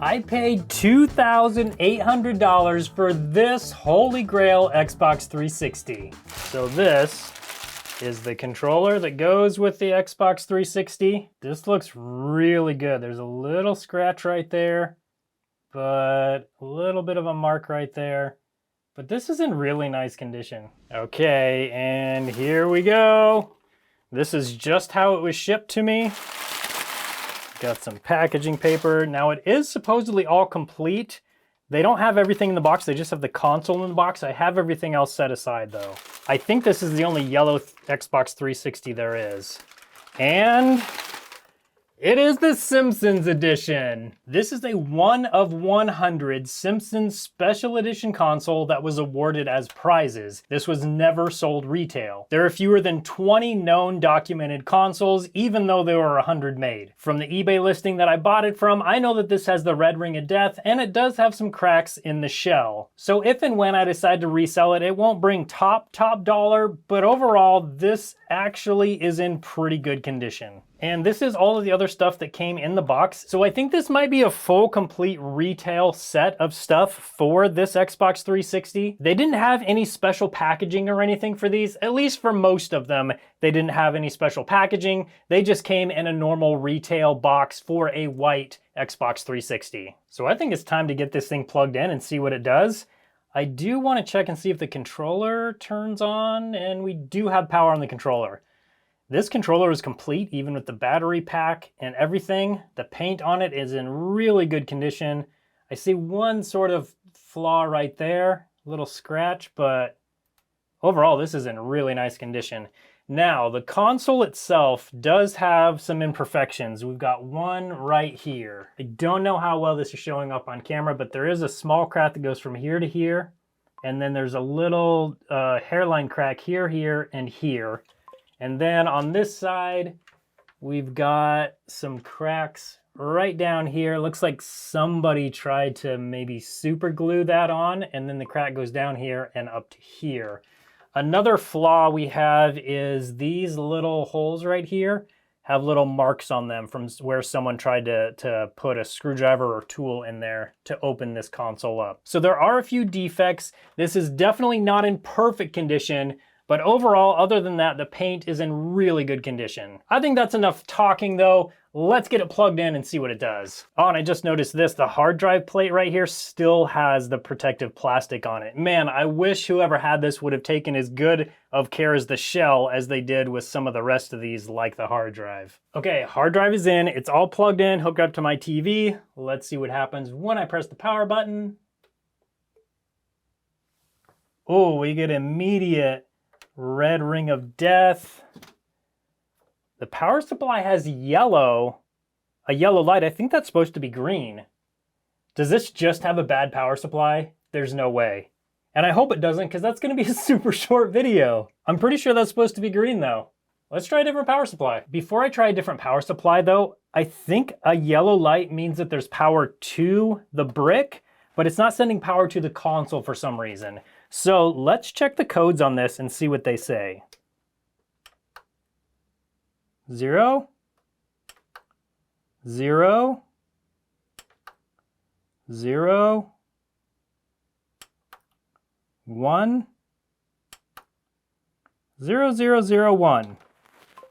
I paid $2,800 for this holy grail Xbox 360. So this is the controller that goes with the Xbox 360. This looks really good. There's a little scratch right there, but a little bit of a mark right there. But this is in really nice condition. Okay, and here we go. This is just how it was shipped to me. Got some packaging paper. Now it is supposedly all complete. They don't have everything in the box, they just have the console in the box. I have everything else set aside though. I think this is the only yellow Xbox 360 there is. And it is the Simpsons Edition. This is a 1 of 100 Simpsons Special Edition console that was awarded as prizes. This was never sold retail. There are fewer than 20 known documented consoles, even though there were 100 made. From the eBay listing that I bought it from, I know that this has the red ring of death, and it does have some cracks in the shell. So if and when I decide to resell it, it won't bring top dollar, but overall, this actually is in pretty good condition. And this is all of the other stuff that came in the box. So I think this might be a full, complete retail set of stuff for this Xbox 360. They didn't have any special packaging or anything for these, at least for most of them. They didn't have any special packaging. They just came in a normal retail box for a white Xbox 360. So I think it's time to get this thing plugged in and see what it does. I do want to check and see if the controller turns on, and we do have power on the controller. This controller is complete, even with the battery pack and everything. The paint on it is in really good condition. I see one sort of flaw right there, a little scratch, but overall this is in really nice condition. Now, the console itself does have some imperfections. We've got one right here. I don't know how well this is showing up on camera, but there is a small crack that goes from here to here. And then there's a little hairline crack here, and here. And then on this side, we've got some cracks right down here. Looks like somebody tried to maybe super glue that on, and then the crack goes down here and up to here. Another flaw we have is these little holes right here have little marks on them from where someone tried to put a screwdriver or tool in there to open this console up. So there are a few defects. This is definitely not in perfect condition, but overall, other than that, the paint is in really good condition. I think that's enough talking though. Let's get it plugged in and see what it does. Oh, and I just noticed this, the hard drive plate right here still has the protective plastic on it. Man, I wish whoever had this would have taken as good of care as the shell as they did with some of the rest of these, like the hard drive. Okay, hard drive is in, it's all plugged in, hooked up to my TV. Let's see what happens when I press the power button. Oh, we get immediate red ring of death. The power supply has a yellow light. I think that's supposed to be green. Does this just have a bad power supply? There's no way. And I hope it doesn't, because that's going to be a super short video. I'm pretty sure that's supposed to be green though. Let's try a different power supply. Before I try a different power supply though, I think a yellow light means that there's power to the brick, but it's not sending power to the console for some reason. So let's check the codes on this and see what they say. 0, 0, 0, 1, 0001.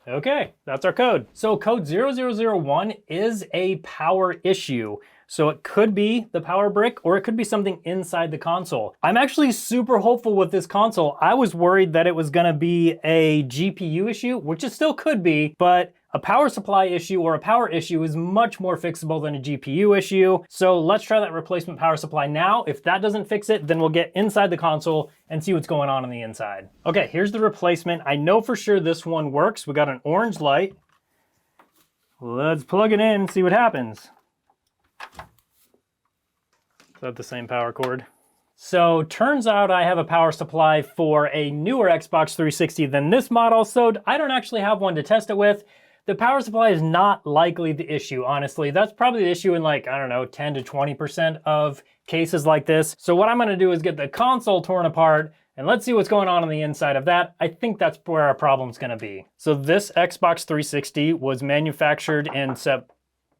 Okay, that's our code. So code 0001 is a power issue. So it could be the power brick, or it could be something inside the console. I'm actually super hopeful with this console. I was worried that it was gonna be a GPU issue, which it still could be, but a power supply issue or a power issue is much more fixable than a GPU issue. So let's try that replacement power supply now. If that doesn't fix it, then we'll get inside the console and see what's going on the inside. Okay, here's the replacement. I know for sure this one works. We got an orange light. Let's plug it in and see what happens. Is that the same power cord? So turns out I have a power supply for a newer Xbox 360 than this model, so I don't actually have one to test it with. The power supply is not likely the issue, honestly. That's probably the issue in like, I don't know, 10 to 20% of cases like this. So what I'm gonna do is get the console torn apart and let's see what's going on the inside of that. I think that's where our problem's gonna be. So this Xbox 360 was manufactured in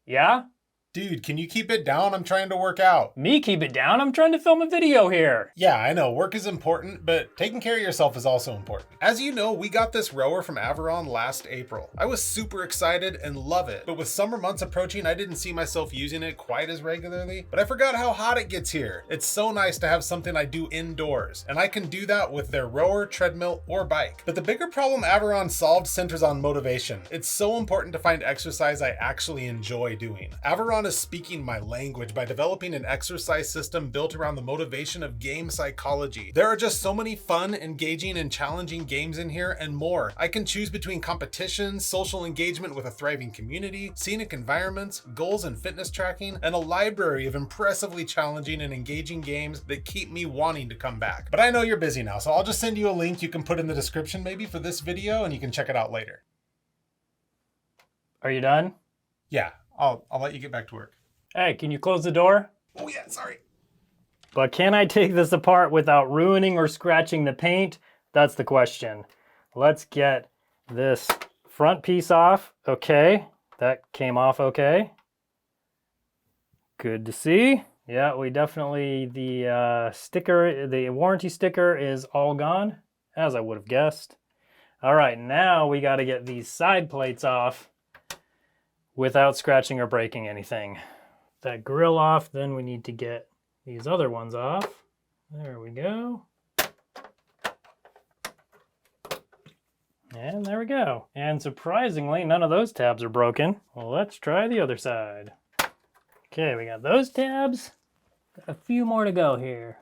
yeah? Dude, can you keep it down? I'm trying to work out. Me keep it down? I'm trying to film a video here. Yeah, I know, work is important, but taking care of yourself is also important. As you know, we got this rower from Averon last April. I was super excited and love it, but with summer months approaching, I didn't see myself using it quite as regularly, but I forgot how hot it gets here. It's so nice to have something I do indoors, and I can do that with their rower, treadmill, or bike. But the bigger problem Averon solved centers on motivation. It's so important to find exercise I actually enjoy doing. Averon is speaking my language by developing an exercise system built around the motivation of game psychology. There are just so many fun, engaging, and challenging games in here and more. I can choose between competitions, social engagement with a thriving community, scenic environments, goals and fitness tracking, and a library of impressively challenging and engaging games that keep me wanting to come back. But I know you're busy now, so I'll just send you a link you can put in the description maybe for this video and you can check it out later. Are you done? Yeah, I'll let you get back to work. Hey, can you close the door? Oh yeah, sorry. But can I take this apart without ruining or scratching the paint? That's the question. Let's get this front piece off. Okay, that came off okay. Good to see. Yeah, we definitely, the sticker, the warranty sticker is all gone, as I would have guessed. All right, now we got to get these side plates off without scratching or breaking anything. That grill off, then we need to get these other ones off. There we go. And there we go. And surprisingly, none of those tabs are broken. Well, let's try the other side. Okay, we got those tabs. Got a few more to go here.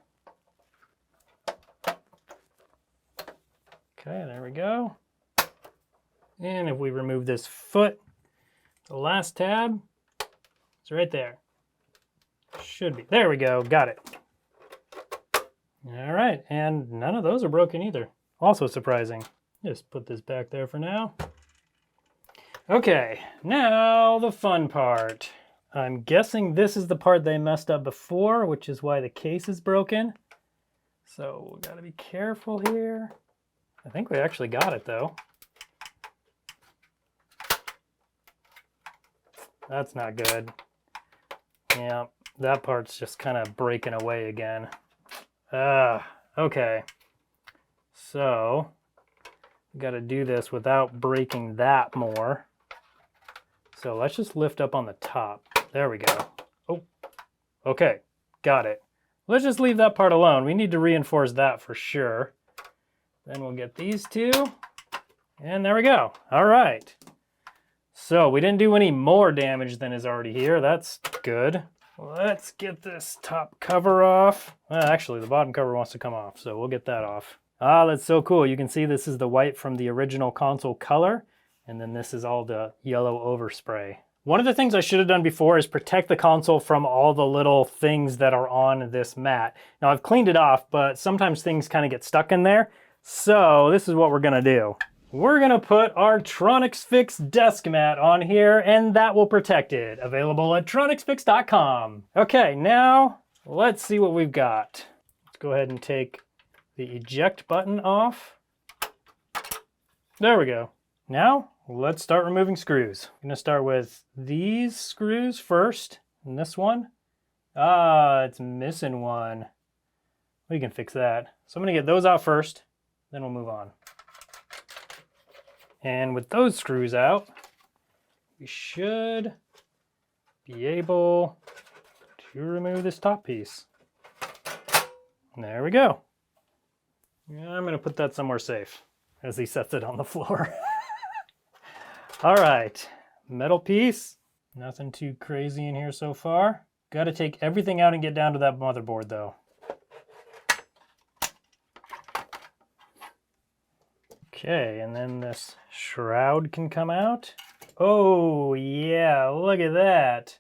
Okay, there we go. And if we remove this foot, the last tab is right there. Should be. There we go. Got it. All right. And none of those are broken either. Also surprising. Just put this back there for now. Okay. Now the fun part. I'm guessing this is the part they messed up before, which is why the case is broken. So we got to be careful here. I think we actually got it though. That's not good. Yeah. That part's just kind of breaking away again. Okay. So, we got to do this without breaking that more. So let's just lift up on the top. There we go. Oh, okay. Got it. Let's just leave that part alone. We need to reinforce that for sure. Then we'll get these two. And there we go. All right. So we didn't do any more damage than is already here. That's good. Let's get this top cover off. Actually, the bottom cover wants to come off, so we'll get that off. Ah, that's so cool. You can see this is the white from the original console color, and then this is all the yellow overspray. One of the things I should have done before is protect the console from all the little things that are on this mat. Now, I've cleaned it off, but sometimes things kind of get stuck in there. So this is what we're gonna do. We're gonna put our TronicsFix desk mat on here and that will protect it. Available at TronicsFix.com. Okay, now let's see what we've got. Let's go ahead and take the eject button off. There we go. Now let's start removing screws. I'm gonna start with these screws first, and this one. Ah, it's missing one. We can fix that. So I'm gonna get those out first, then we'll move on. And with those screws out, we should be able to remove this top piece. There we go. Yeah, I'm gonna put that somewhere safe as he sets it on the floor. All right, metal piece. Nothing too crazy in here so far. Got to take everything out and get down to that motherboard though. Okay, and then this shroud can come out. Oh yeah, look at that.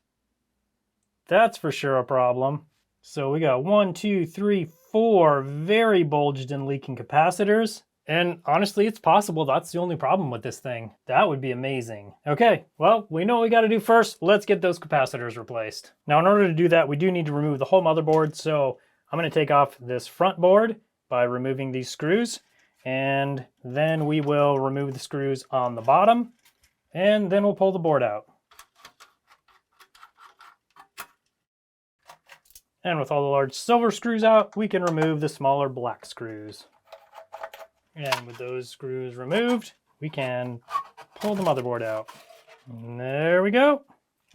That's for sure a problem. So we got 1, 2, 3, 4 very bulged and leaking capacitors. And honestly, it's possible that's the only problem with this thing. That would be amazing. Okay, well, we know what we gotta do first. Let's get those capacitors replaced. Now, in order to do that, we do need to remove the whole motherboard. So I'm gonna take off this front board by removing these screws. And then we will remove the screws on the bottom. And then we'll pull the board out. And with all the large silver screws out, we can remove the smaller black screws. And with those screws removed, we can pull the motherboard out. And there we go.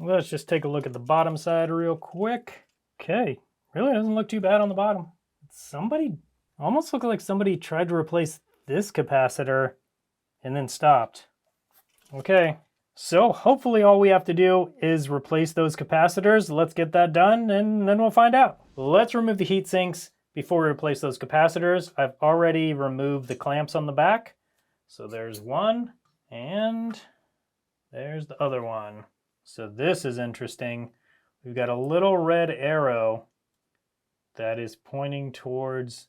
Let's just take a look at the bottom side real quick. Okay, really doesn't look too bad on the bottom. Somebody, almost looked like somebody tried to replace this capacitor and then stopped. Okay, so hopefully all we have to do is replace those capacitors. Let's get that done and then we'll find out. Let's remove the heat sinks before we replace those capacitors. I've already removed the clamps on the back. So there's one and there's the other one. So this is interesting. We've got a little red arrow that is pointing towards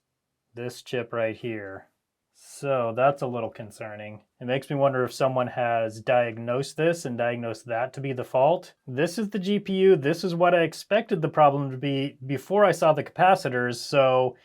this chip right here. So that's a little concerning. It makes me wonder if someone has diagnosed this and diagnosed that to be the fault. This is the GPU. This is what I expected the problem to be before I saw the capacitors. So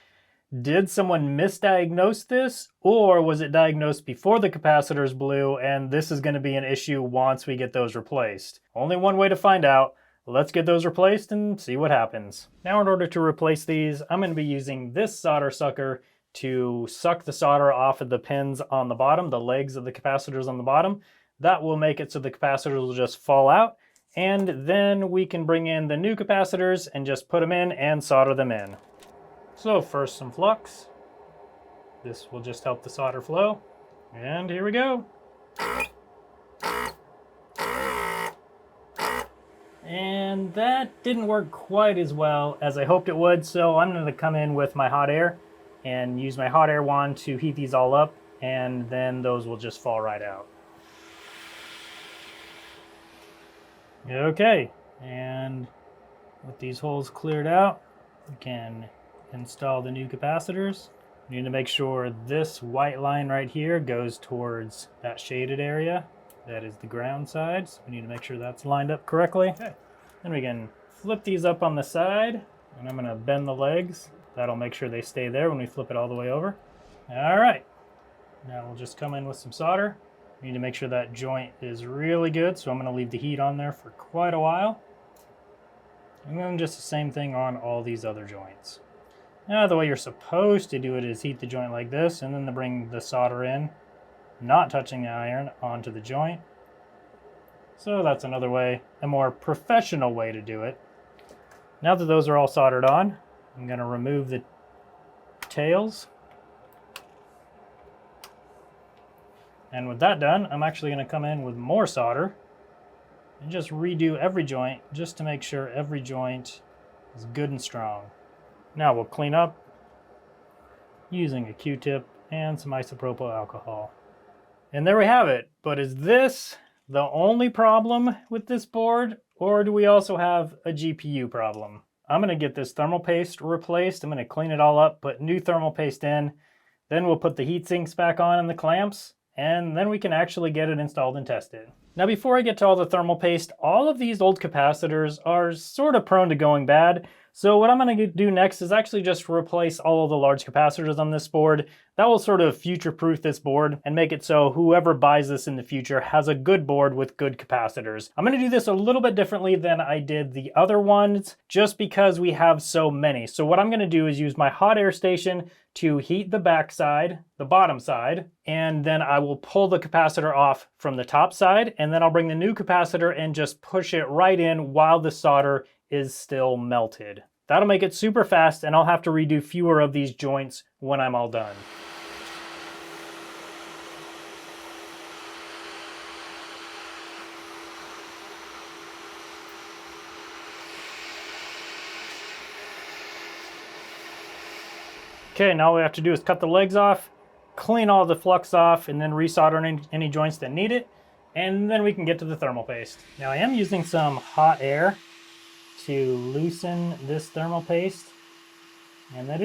did someone misdiagnose this, or was it diagnosed before the capacitors blew and this is going to be an issue once we get those replaced? Only one way to find out. Let's get those replaced and see what happens. Now in order to replace these, I'm going to be using this solder sucker to suck the solder off of the pins on the bottom, the legs of the capacitors on the bottom. That will make it so the capacitors will just fall out, and then we can bring in the new capacitors and just put them in and solder them in. So first some flux. This will just help the solder flow. And here we go. And that didn't work quite as well as I hoped it would, so I'm going to come in with my hot air and use my hot air wand to heat these all up, and then those will just fall right out. Okay, and with these holes cleared out, we can install the new capacitors. We need to make sure this white line right here goes towards that shaded area. That is the ground side, so we need to make sure that's lined up correctly. Okay. Then we can flip these up on the side, and I'm going to bend the legs. That'll make sure they stay there when we flip it all the way over. All right, now we'll just come in with some solder. We need to make sure that joint is really good, so I'm going to leave the heat on there for quite a while. And then just the same thing on all these other joints. Now the way you're supposed to do it is heat the joint like this, and then to bring the solder in, not touching the iron, onto the joint. So that's another way, a more professional way to do it. Now that those are all soldered on, I'm going to remove the tails. And with that done, I'm actually going to come in with more solder and just redo every joint just to make sure every joint is good and strong. Now we'll clean up using a Q-tip and some isopropyl alcohol. And there we have it. But is this the only problem with this board, or do we also have a GPU problem? I'm going to get this thermal paste replaced. I'm going to clean it all up, put new thermal paste in, then we'll put the heat sinks back on and the clamps, and then we can actually get it installed and tested. Now before I get to all the thermal paste, all of these old capacitors are sort of prone to going bad. So what I'm going to do next is actually just replace all of the large capacitors on this board. That will sort of future-proof this board and make it so whoever buys this in the future has a good board with good capacitors. I'm going to do this a little bit differently than I did the other ones, just because we have so many. So what I'm going to do is use my hot air station to heat the back side, the bottom side, and then I will pull the capacitor off from the top side, and then I'll bring the new capacitor and just push it right in while the solder is still melted. That'll make it super fast, and I'll have to redo fewer of these joints when I'm all done. Okay, now all we have to do is cut the legs off, clean all the flux off, and then resolder any joints that need it, and then we can get to the thermal paste. Now I am using some hot air to loosen this thermal paste, and that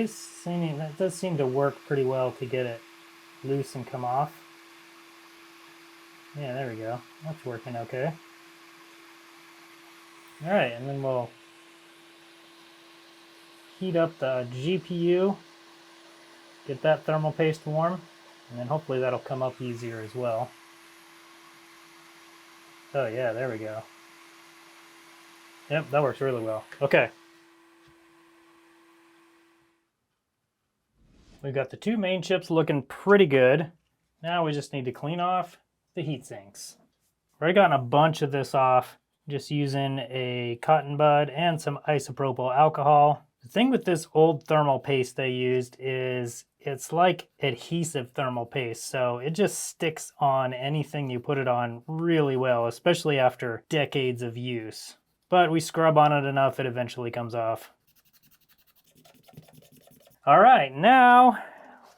does seem to work pretty well to get it loose and come off. Yeah, there we go. That's working okay. All right, and then we'll heat up the GPU, get that thermal paste warm, and then hopefully that'll come up easier as well. Oh yeah, there we go. Yep, that works really well. Okay. We've got the two main chips looking pretty good. Now we just need to clean off the heat sinks. I've already gotten a bunch of this off just using a cotton bud and some isopropyl alcohol. The thing with this old thermal paste they used is it's like adhesive thermal paste, so it just sticks on anything you put it on really well, especially after decades of use. But we scrub on it enough, it eventually comes off. All right, now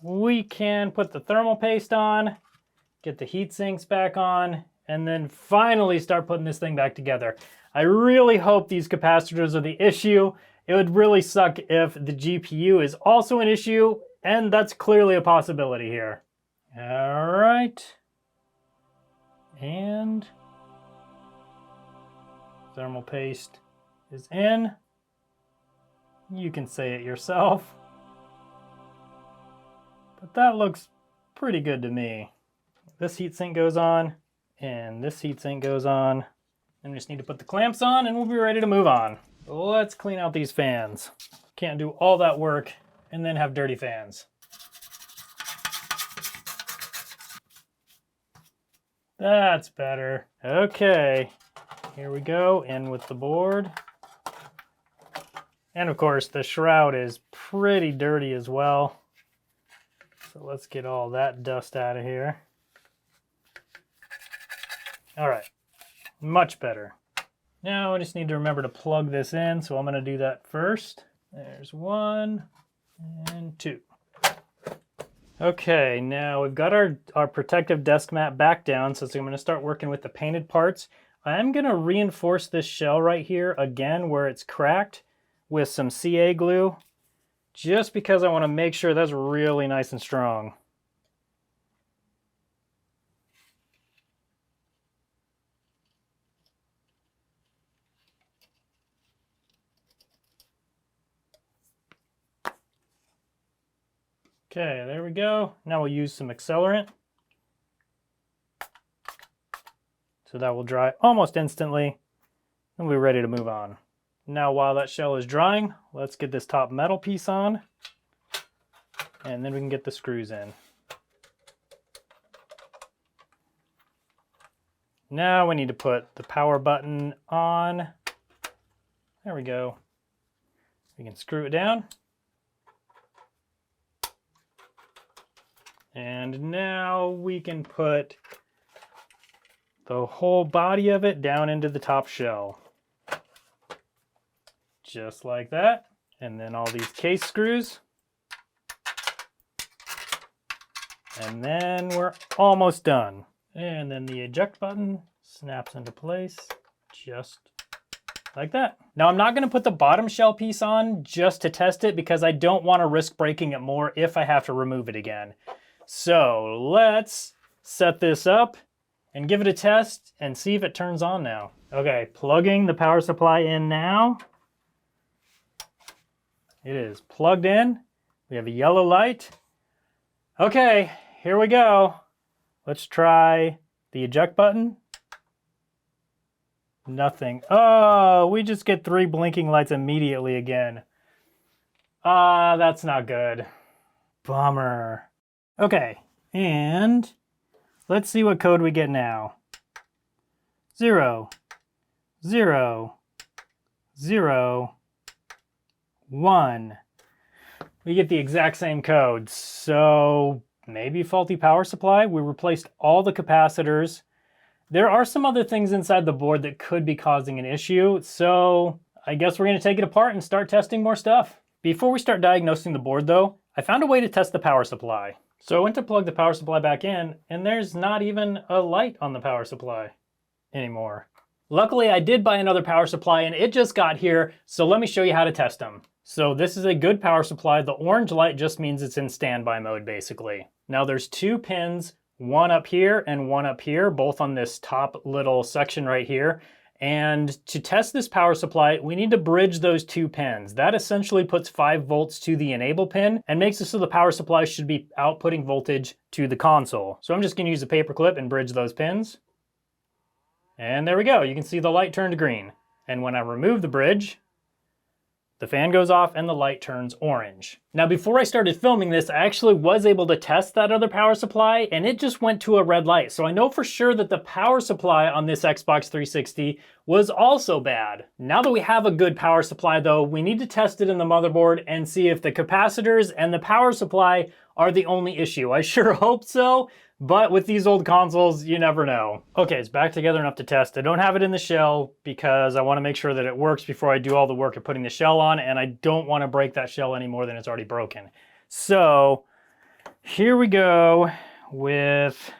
we can put the thermal paste on, get the heat sinks back on, and then finally start putting this thing back together. I really hope these capacitors are the issue. It would really suck if the GPU is also an issue, and that's clearly a possibility here. All right. And thermal paste is in. You can say it yourself. But that looks pretty good to me. This heatsink goes on, and this heatsink goes on. And we just need to put the clamps on, and we'll be ready to move on. Let's clean out these fans. Can't do all that work and then have dirty fans. That's better. Okay, here we go, in with the board. And of course, the shroud is pretty dirty as well. So let's get all that dust out of here. All right, much better. Now I just need to remember to plug this in, so I'm going to do that first. There's 1 and 2. Okay, now we've got our protective desk mat back down, so I'm going to start working with the painted parts. I'm going to reinforce this shell right here again where it's cracked with some CA glue, just because I want to make sure that's really nice and strong. Okay, there we go. Now we'll use some accelerant. So that will dry almost instantly, and we're ready to move on. Now while that shell is drying, let's get this top metal piece on, and then we can get the screws in. Now we need to put the power button on. There we go. We can screw it down. And now we can put the whole body of it down into the top shell. Just like that. And then all these case screws. And then we're almost done. And then the eject button snaps into place just like that. Now I'm not going to put the bottom shell piece on just to test it because I don't want to risk breaking it more if I have to remove it again. So let's set this up and give it a test and see if it turns on now. Okay, plugging the power supply in now. It is plugged in. We have a yellow light. Okay, here we go. Let's try the eject button. Nothing. Oh, we just get 3 blinking lights immediately again. That's not good. Bummer. Okay, and let's see what code we get now. 0, 0, 0, 1. We get the exact same code, so maybe faulty power supply. We replaced all the capacitors. There are some other things inside the board that could be causing an issue, so I guess we're going to take it apart and start testing more stuff. Before we start diagnosing the board though, I found a way to test the power supply. So I went to plug the power supply back in, and there's not even a light on the power supply anymore. Luckily, I did buy another power supply, and it just got here, so let me show you how to test them. So this is a good power supply. The orange light just means it's in standby mode, basically. Now there's 2 pins, one up here and one up here, both on this top little section right here. And to test this power supply, we need to bridge those 2 pins. That essentially puts 5 volts to the enable pin and makes it so the power supply should be outputting voltage to the console. So I'm just going to use a paper clip and bridge those pins. And there we go. You can see the light turned green. And when I remove the bridge, the fan goes off and the light turns orange. Now, before I started filming this, I actually was able to test that other power supply and it just went to a red light. So I know for sure that the power supply on this Xbox 360 was also bad. Now that we have a good power supply though, we need to test it in the motherboard and see if the capacitors and the power supply are the only issue. I sure hope so, but with these old consoles, you never know. Okay, it's back together enough to test. I don't have it in the shell because I want to make sure that it works before I do all the work of putting the shell on, and I don't want to break that shell any more than it's already broken. So here we go with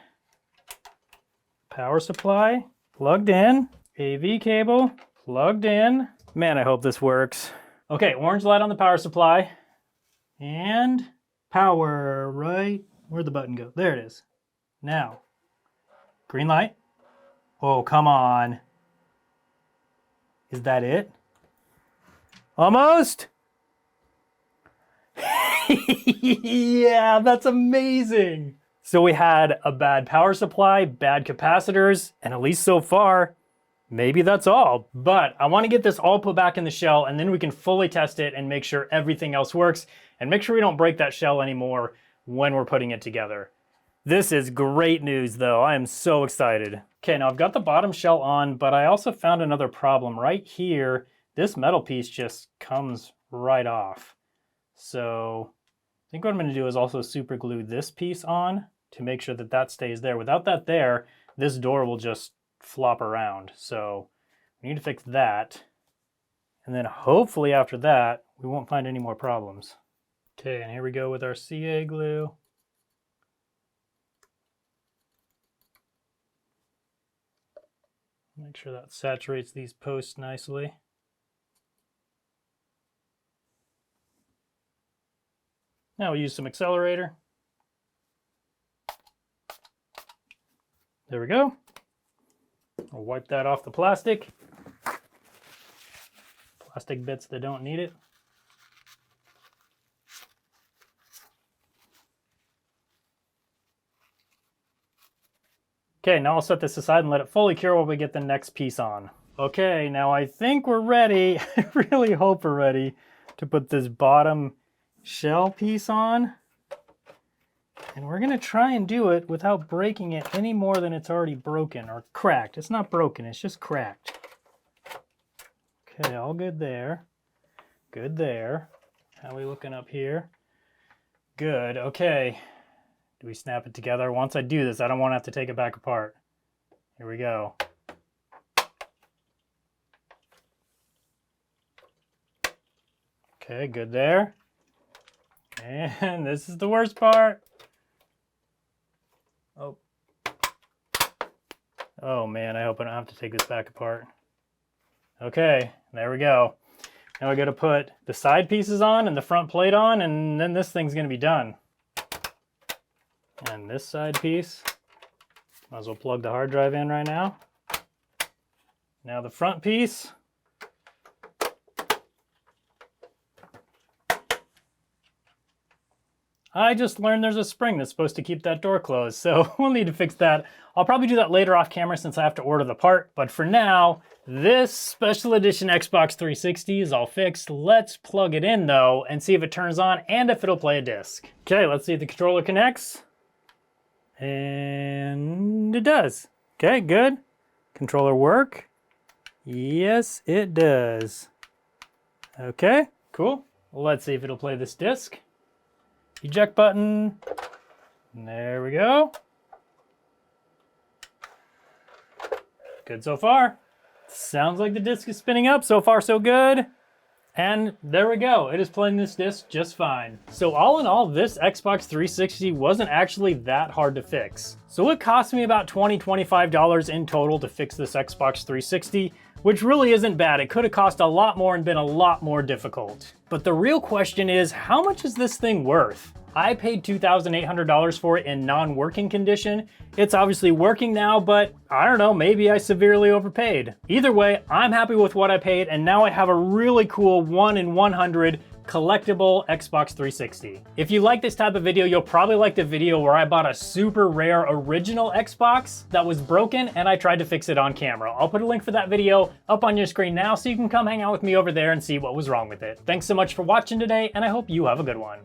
power supply plugged in, AV cable plugged in. Man, I hope this works. Okay, orange light on the power supply and power, right? Where'd the button go? There it is. Now, green light. Oh, come on. Is that it? Almost? Yeah, that's amazing. So we had a bad power supply, bad capacitors, and at least so far, maybe that's all. But I want to get this all put back in the shell and then we can fully test it and make sure everything else works and make sure we don't break that shell anymore when we're putting it together. This is great news though. I am so excited. Okay, now I've got the bottom shell on, but I also found another problem. Right here, this metal piece just comes right off. So I think what I'm going to do is also super glue this piece on to make sure that that stays there. Without that there, this door will just flop around. So we need to fix that. And then hopefully after that, we won't find any more problems. Okay, and here we go with our CA glue. Make sure that saturates these posts nicely. Now we'll use some accelerator. There we go. I'll wipe that off the plastic. Plastic bits that don't need it. Okay, now I'll set this aside and let it fully cure while we get the next piece on. Okay, now I think we're ready. I really hope we're ready to put this bottom shell piece on. And we're gonna try and do it without breaking it any more than it's already broken or cracked. It's not broken, it's just cracked. Okay, all good there. Good there. How are we looking up here? Good, okay. Do we snap it together? Once I do this, I don't want to have to take it back apart. Here we go. Okay, good there. And this is the worst part. Oh. Oh man, I hope I don't have to take this back apart. Okay, there we go. Now I got to put the side pieces on and the front plate on, and then this thing's going to be done. And this side piece, might as well plug the hard drive in right now. Now the front piece. I just learned there's a spring that's supposed to keep that door closed, so we'll need to fix that. I'll probably do that later off camera since I have to order the part, but for now, this special edition Xbox 360 is all fixed. Let's plug it in though and see if it turns on and if it'll play a disc. Okay, let's see if the controller connects. And it does. Okay, good. Controller work. Yes, it does. Okay, cool. Let's see if it'll play this disc. Eject button. There we go. Good so far. Sounds like the disc is spinning up. So far, so good. And there we go. It is playing this disc just fine. So all in all, this Xbox 360 wasn't actually that hard to fix. So it cost me about $20, $25 in total to fix this Xbox 360, which really isn't bad. It could have cost a lot more and been a lot more difficult. But the real question is, how much is this thing worth? I paid $2,800 for it in non-working condition. It's obviously working now, but I don't know, maybe I severely overpaid. Either way, I'm happy with what I paid, and now I have a really cool 1 in 100 collectible Xbox 360. If you like this type of video, you'll probably like the video where I bought a super rare original Xbox that was broken and I tried to fix it on camera. I'll put a link for that video up on your screen now so you can come hang out with me over there and see what was wrong with it. Thanks so much for watching today, and I hope you have a good one.